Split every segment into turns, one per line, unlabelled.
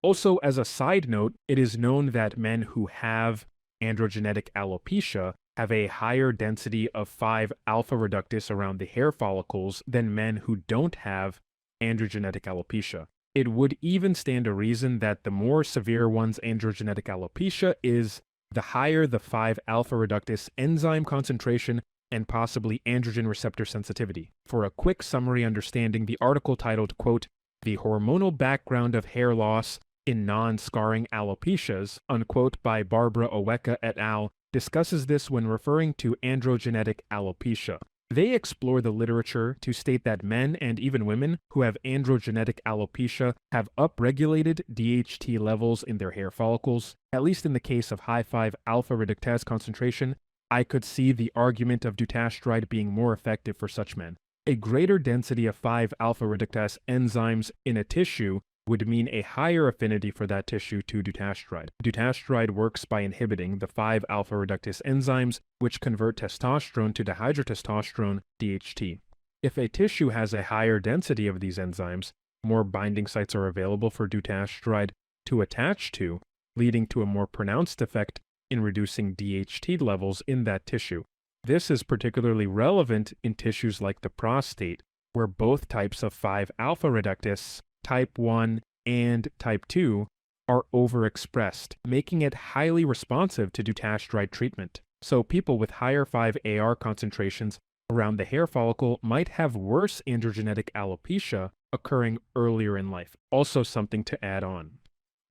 Also, as a side note, it is known that men who have androgenetic alopecia have a higher density of 5-alpha reductase around the hair follicles than men who don't have androgenetic alopecia. It would even stand to reason that the more severe one's androgenetic alopecia is, the higher the 5-alpha reductase enzyme concentration and possibly androgen receptor sensitivity. For a quick summary understanding, the article titled, quote, "The Hormonal Background of Hair Loss in Non-Scarring Alopecias," unquote, by Barbara Oweka et al., discusses this when referring to androgenetic alopecia. They explore the literature to state that men and even women who have androgenetic alopecia have upregulated DHT levels in their hair follicles. At least in the case of high 5-alpha reductase concentration, I could see the argument of dutasteride being more effective for such men. A greater density of 5-alpha reductase enzymes in a tissue would mean a higher affinity for that tissue to dutasteride. Dutasteride works by inhibiting the 5-alpha reductase enzymes, which convert testosterone to dihydrotestosterone, DHT. If a tissue has a higher density of these enzymes, more binding sites are available for dutasteride to attach to, leading to a more pronounced effect in reducing DHT levels in that tissue. This is particularly relevant in tissues like the prostate, where both types of 5-alpha reductase, type 1 and type 2, are overexpressed, making it highly responsive to dutasteride treatment. So people with higher 5-AR concentrations around the hair follicle might have worse androgenetic alopecia occurring earlier in life. Also something to add on.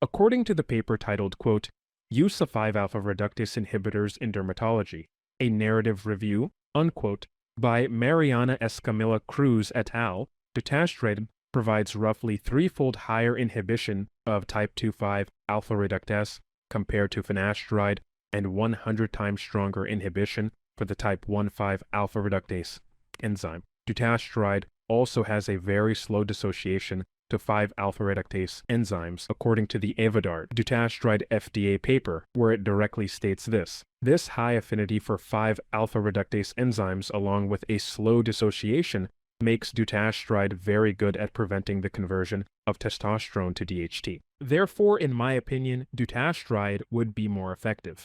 According to the paper titled, quote, "Use of 5-alpha reductase inhibitors in dermatology, a narrative review," unquote, by Mariana Escamilla Cruz et al., dutasteride provides roughly 3-fold higher inhibition of type 2 5-alpha reductase compared to finasteride and 100 times stronger inhibition for the type 1 5-alpha reductase enzyme. Dutasteride also has a very slow dissociation to 5-alpha reductase enzymes, according to the Avodart dutasteride FDA paper, where it directly states this. This high affinity for 5-alpha reductase enzymes, along with a slow dissociation, makes dutasteride very good at preventing the conversion of testosterone to DHT. Therefore, in my opinion, dutasteride would be more effective.